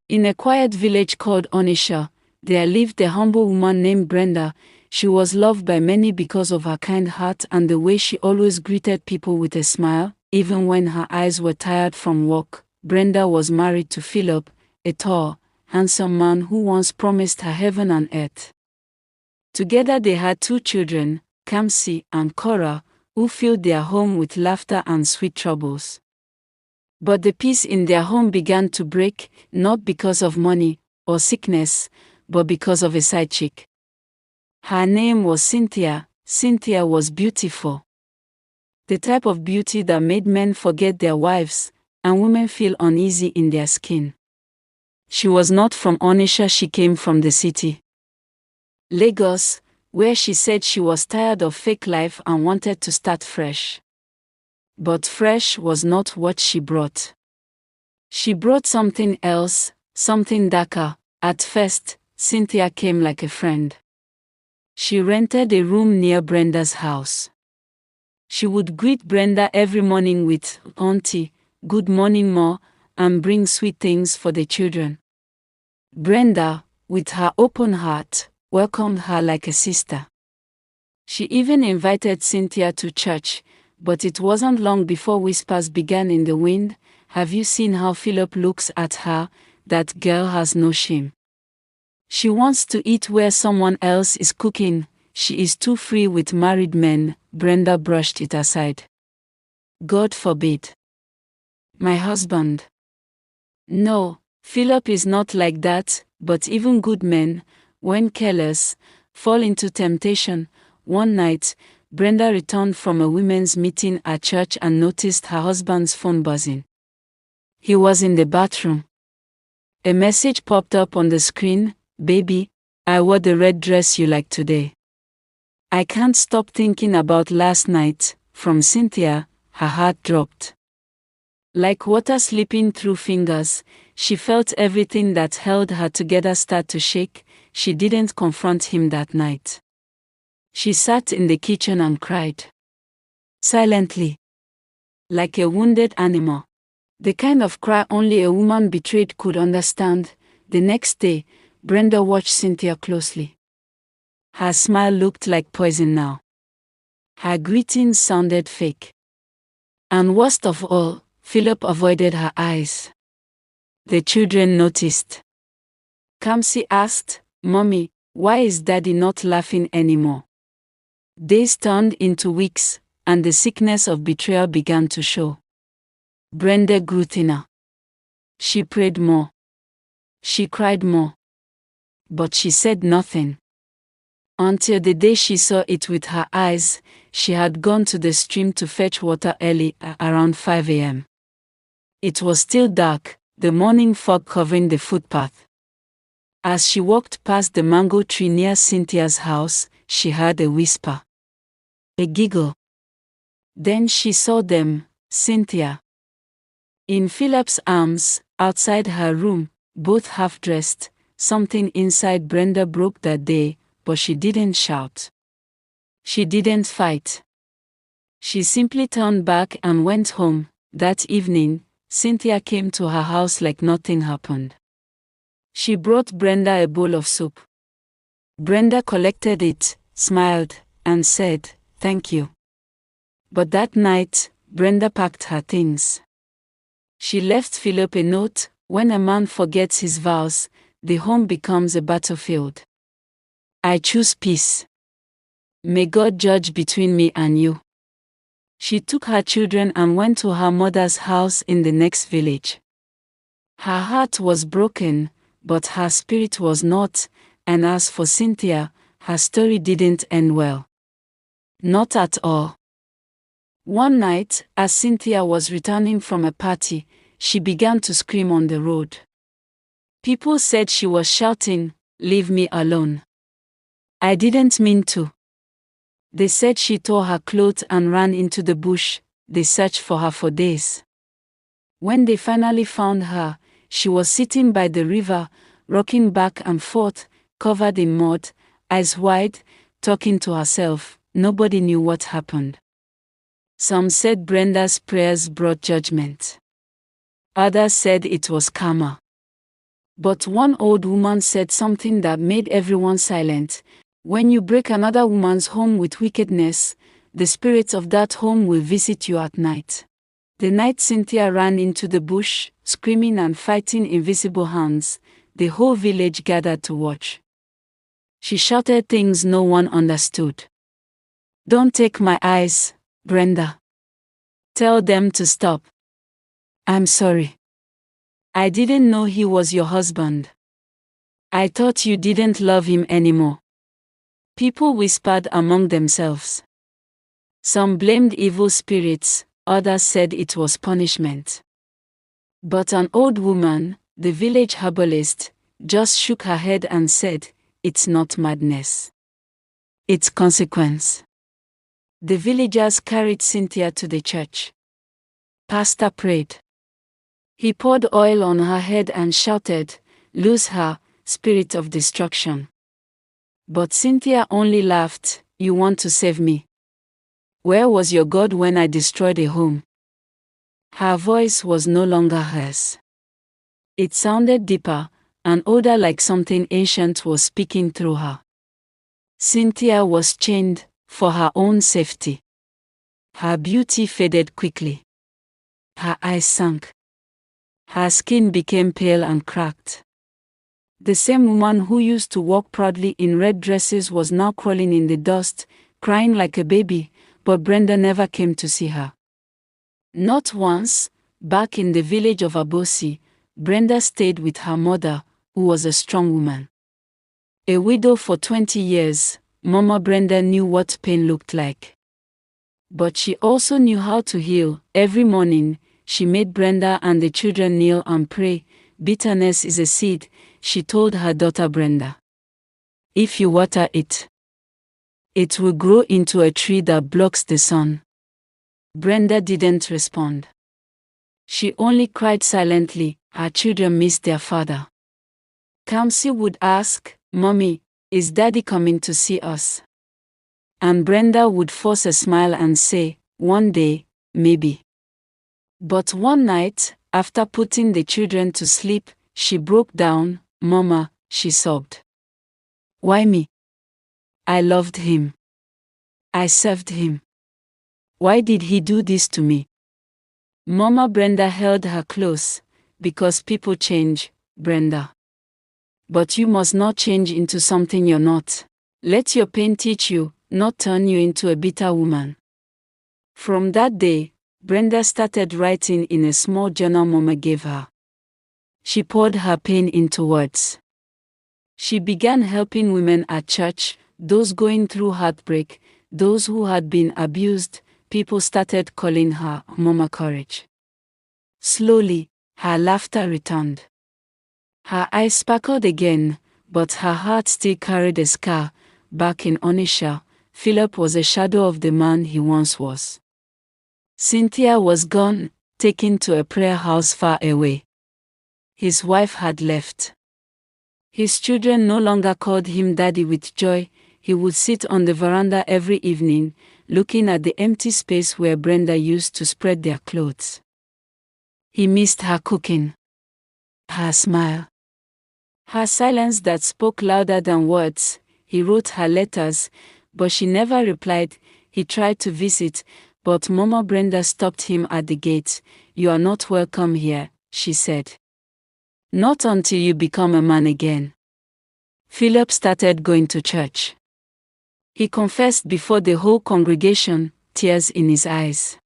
In a quiet village called Onisha, there lived a humble woman named Brenda. She was loved by many because of her kind heart and the way she always greeted people with a smile, even when her eyes were tired from work. Brenda was married to Philip, a tall, handsome man who once promised her heaven and earth. Together they had 2 children, Kamsi and Cora, who filled their home with laughter and sweet troubles. But the peace in their home began to break, not because of money or sickness, but because of a side chick. Her name was Cynthia. Cynthia was beautiful. The type of beauty that made men forget their wives, and women feel uneasy in their skin. She was not from Onisha, she came from the city, Lagos, where she said she was tired of fake life and wanted to start fresh. But fresh was not what she brought. She brought something else, something darker. At first, Cynthia came like a friend. She rented a room near Brenda's house. She would greet Brenda every morning with "Auntie, good morning, Ma," and bring sweet things for the children. Brenda, with her open heart, welcomed her like a sister. She even invited Cynthia to church, but it wasn't long before whispers began in the wind. "Have you seen how Philip looks at her? That girl has no shame. She wants to eat where someone else is cooking. She is too free with married men." Brenda brushed it aside. "God forbid. My husband. No, Philip is not like that, but even good men, when careless, fall into temptation." One night, Brenda returned from a women's meeting at church and noticed her husband's phone buzzing. He was in the bathroom. A message popped up on the screen: "Baby, I wore the red dress you like today. I can't stop thinking about last night." From Cynthia, her heart dropped. Like water slipping through fingers, she felt everything that held her together start to shake. She didn't confront him that night. She sat in the kitchen and cried. Silently. Like a wounded animal. The kind of cry only a woman betrayed could understand. The next day, Brenda watched Cynthia closely. Her smile looked like poison now. Her greetings sounded fake. And worst of all, Philip avoided her eyes. The children noticed. Kamsi asked, "Mommy, why is Daddy not laughing anymore?" Days turned into weeks, and the sickness of betrayal began to show. Brenda grew thinner. She prayed more. She cried more. But she said nothing. Until the day she saw it with her eyes. She had gone to the stream to fetch water early, around 5 a.m. It was still dark, the morning fog covering the footpath. As she walked past the mango tree near Cynthia's house, she heard a whisper. A giggle. Then she saw them, Cynthia. In Philip's arms, outside her room, both half-dressed. Something inside Brenda broke that day, but she didn't shout. She didn't fight. She simply turned back and went home. That evening, Cynthia came to her house like nothing happened. She brought Brenda a bowl of soup. Brenda collected it, smiled, and said, "Thank you." But that night, Brenda packed her things. She left Philip a note: "When a man forgets his vows, the home becomes a battlefield. I choose peace. May God judge between me and you." She took her children and went to her mother's house in the next village. Her heart was broken, but her spirit was not, and as for Cynthia, her story didn't end well. Not at all. One night, as Cynthia was returning from a party, she began to scream on the road. People said she was shouting, "Leave me alone." I didn't mean to. They said she tore her clothes and ran into the bush. They searched for her for days. When they finally found her, she was sitting by the river, rocking back and forth, covered in mud, eyes wide, talking to herself. Nobody knew what happened. Some said Brenda's prayers brought judgment. Others said it was karma. But one old woman said something that made everyone silent. When you break another woman's home with wickedness, the spirits of that home will visit you at night. The night Cynthia ran into the bush, screaming and fighting invisible hands, the whole village gathered to watch. She shouted things no one understood. "Don't take my eyes, Brenda. Tell them to stop. I'm sorry. I didn't know he was your husband. I thought you didn't love him anymore." People whispered among themselves. Some blamed evil spirits, others said it was punishment. But an old woman, the village herbalist, just shook her head and said, "It's not madness. It's consequence." The villagers carried Cynthia to the church. Pastor prayed. He poured oil on her head and shouted, "Loose her, spirit of destruction." But Cynthia only laughed. "You want to save me? Where was your God when I destroyed a home?" Her voice was no longer hers. It sounded deeper, and older, like something ancient was speaking through her. Cynthia was chained, for her own safety. Her beauty faded quickly. Her eyes sank. Her skin became pale and cracked. The same woman who used to walk proudly in red dresses was now crawling in the dust, crying like a baby, but Brenda never came to see her. Not once. Back in the village of Abosi, Brenda stayed with her mother, who was a strong woman. A widow for 20 years, Mama Brenda knew what pain looked like. But she also knew how to heal. Every morning, she made Brenda and the children kneel and pray. "Bitterness is a seed," she told her daughter Brenda. "If you water it, it will grow into a tree that blocks the sun." Brenda didn't respond. She only cried silently. Her children missed their father. Kamsi would ask, "Mommy, is Daddy coming to see us?" And Brenda would force a smile and say, "One day, maybe." But one night, after putting the children to sleep, she broke down. "Mama," she sobbed. "Why me? I loved him. I served him. Why did he do this to me?" Mama Brenda held her close. "Because people change, Brenda. But you must not change into something you're not. Let your pain teach you, not turn you into a bitter woman." From that day, Brenda started writing in a small journal Mama gave her. She poured her pain into words. She began helping women at church, those going through heartbreak, those who had been abused. People started calling her Mama Courage. Slowly, her laughter returned. Her eyes sparkled again, but her heart still carried a scar. Back in Onitsha, Philip was a shadow of the man he once was. Cynthia was gone, taken to a prayer house far away. His wife had left. His children no longer called him Daddy with joy. He would sit on the veranda every evening, looking at the empty space where Brenda used to spread their clothes. He missed her cooking, her smile, her silence that spoke louder than words. He wrote her letters, but she never replied. He tried to visit, but Mama Brenda stopped him at the gate. "You are not welcome here," she said. "Not until you become a man again." Philip started going to church. He confessed before the whole congregation, tears in his eyes.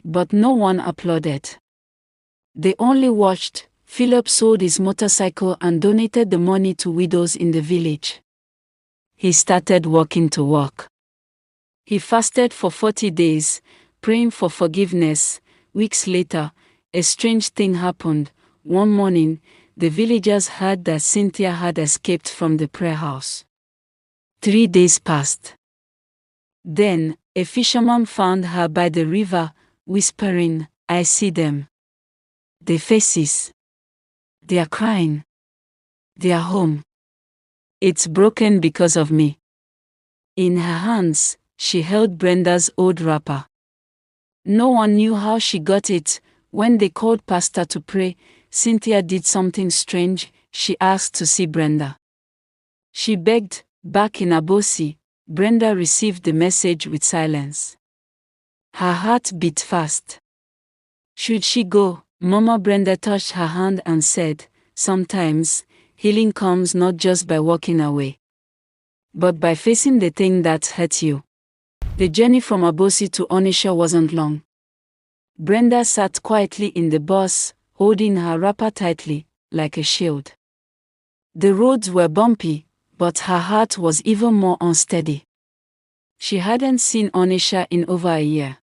But no one applauded. They only watched. Philip sold his motorcycle and donated the money to widows in the village. He started walking to work. He fasted for 40 days, praying for forgiveness. Weeks later, a strange thing happened. One morning, the villagers heard that Cynthia had escaped from the prayer house. 3 days passed. Then, a fisherman found her by the river, whispering, "I see them. The faces. They are crying. They are home. It's broken because of me." In her hands, she held Brenda's old wrapper. No one knew how she got it. When they called Pastor to pray, Cynthia did something strange. she asked to see Brenda. She begged. Back in Abosi, Brenda received the message with silence. Her heart beat fast. Should she go? Mama Brenda touched her hand and said, sometimes, healing comes not just by walking away, but by facing the thing that hurt you. The journey from Abosi to Onitsha wasn't long. Brenda sat quietly in the bus, holding her wrapper tightly, like a shield. The roads were bumpy, but her heart was even more unsteady. She hadn't seen Onitsha in over a year.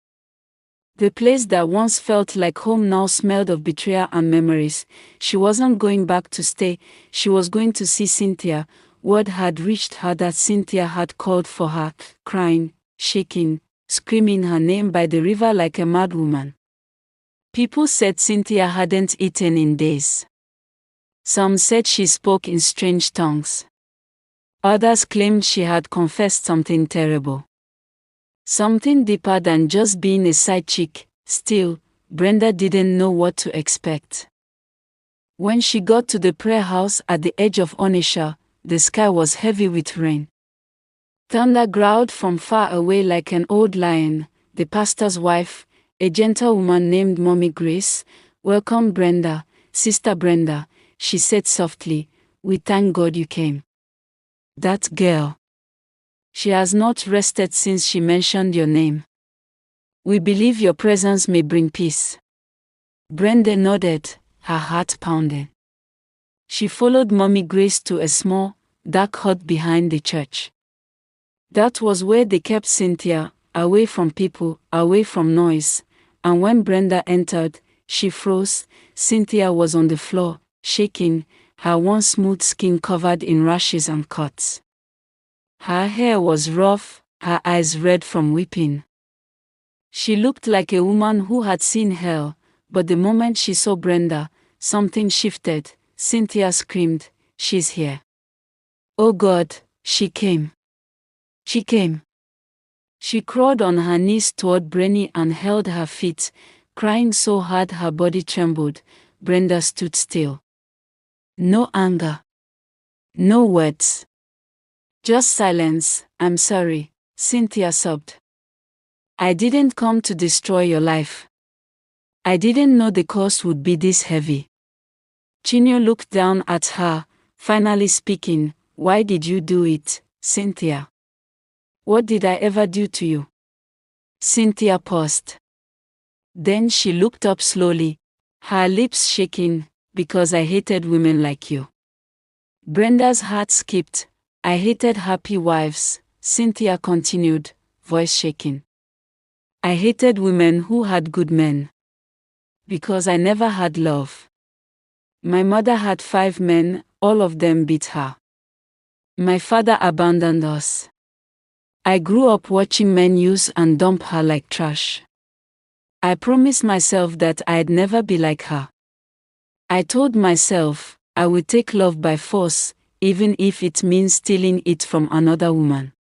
The place that once felt like home now smelled of betrayal and memories. She wasn't going back to stay, she was going to see Cynthia. Word had reached her that Cynthia had called for her, crying, shaking, screaming her name by the river like a mad woman. People said Cynthia hadn't eaten in days. Some said she spoke in strange tongues. Others claimed she had confessed something terrible. Something deeper than just being a side chick. Still, Brenda didn't know what to expect. When she got to the prayer house at the edge of Onitsha, the sky was heavy with rain. Thunder growled from far away like an old lion. The pastor's wife, a gentle woman named Mommy Grace, welcomed Brenda. Sister Brenda, she said softly, we thank God you came. That girl. She has not rested since she mentioned your name. We believe your presence may bring peace. Brenda nodded, her heart pounding. She followed Mommy Grace to a small, dark hut behind the church. That was where they kept Cynthia, away from people, away from noise, and when Brenda entered, she froze. Cynthia was on the floor, shaking, her once smooth skin covered in rashes and cuts. Her hair was rough, her eyes red from weeping. She looked like a woman who had seen hell, but the moment she saw Brenda, something shifted. Cynthia screamed, she's here. Oh God, she came. She came. She crawled on her knees toward Brenny and held her feet, crying so hard her body trembled. Brenda stood still. No anger. No words. Just silence. I'm sorry, Cynthia sobbed. I didn't come to destroy your life. I didn't know the cost would be this heavy. Chinyo looked down at her, finally speaking. Why did you do it, Cynthia? What did I ever do to you? Cynthia paused. Then she looked up slowly, her lips shaking, because I hated women like you. Brenda's heart skipped. I hated happy wives, Cynthia continued, voice shaking. I hated women who had good men. Because I never had love. My mother had 5 men, all of them beat her. My father abandoned us. I grew up watching men use and dump her like trash. I promised myself that I'd never be like her. I told myself, I would take love by force, even if it means stealing it from another woman.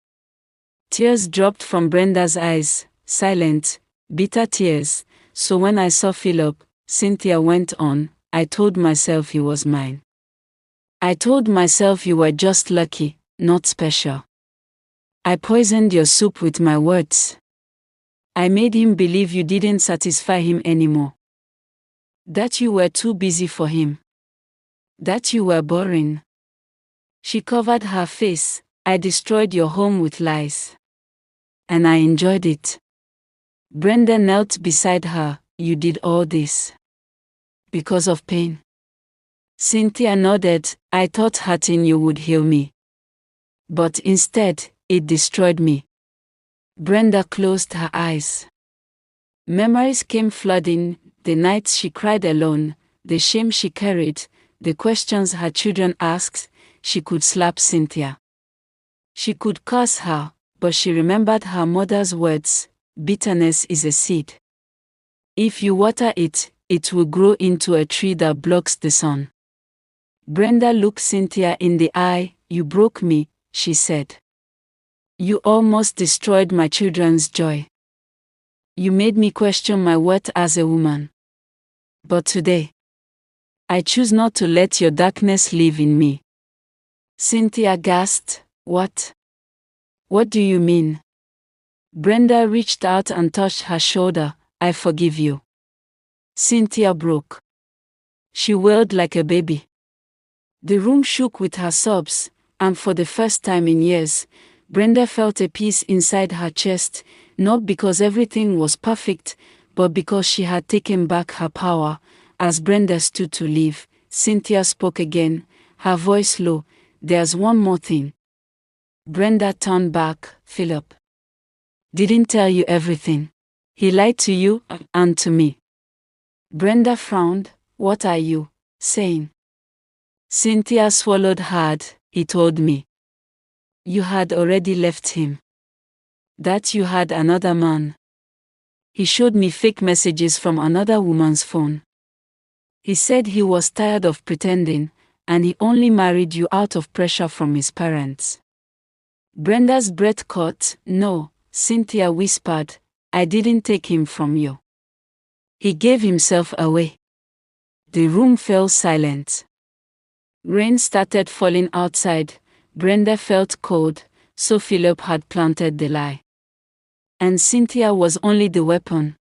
Tears dropped from Brenda's eyes, silent, bitter tears. So when I saw Philip, Cynthia went on, I told myself he was mine. I told myself you were just lucky, not special. I poisoned your soup with my words. I made him believe you didn't satisfy him anymore. That you were too busy for him. That you were boring. She covered her face. I destroyed your home with lies. And I enjoyed it. Brenda knelt beside her. You did all this. Because of pain. Cynthia nodded. I thought hurting you would heal me. But instead, it destroyed me. Brenda closed her eyes. Memories came flooding, the nights she cried alone, the shame she carried, the questions her children asked. She could slap Cynthia. She could curse her, but she remembered her mother's words, bitterness is a seed. If you water it, it will grow into a tree that blocks the sun. Brenda looked Cynthia in the eye. You broke me, she said. You almost destroyed my children's joy. You made me question my worth as a woman. But today, I choose not to let your darkness live in me. Cynthia gasped, What? What do you mean? Brenda reached out and touched her shoulder. I forgive you. Cynthia broke. She wailed like a baby. The room shook with her sobs, and for the first time in years, Brenda felt a peace inside her chest, not because everything was perfect, but because she had taken back her power. As Brenda stood to leave, Cynthia spoke again, her voice low, There's one more thing. Brenda turned back. Philip didn't tell you everything. He lied to you and to me. Brenda frowned. What are you saying? Cynthia swallowed hard. He told me you had already left him. That you had another man. He showed me fake messages from another woman's phone. He said he was tired of pretending, and he only married you out of pressure from his parents. Brenda's breath caught. No, Cynthia whispered, I didn't take him from you. He gave himself away. The room fell silent. Rain started falling outside. Brenda felt cold, so Philip had planted the lie. And Cynthia was only the weapon.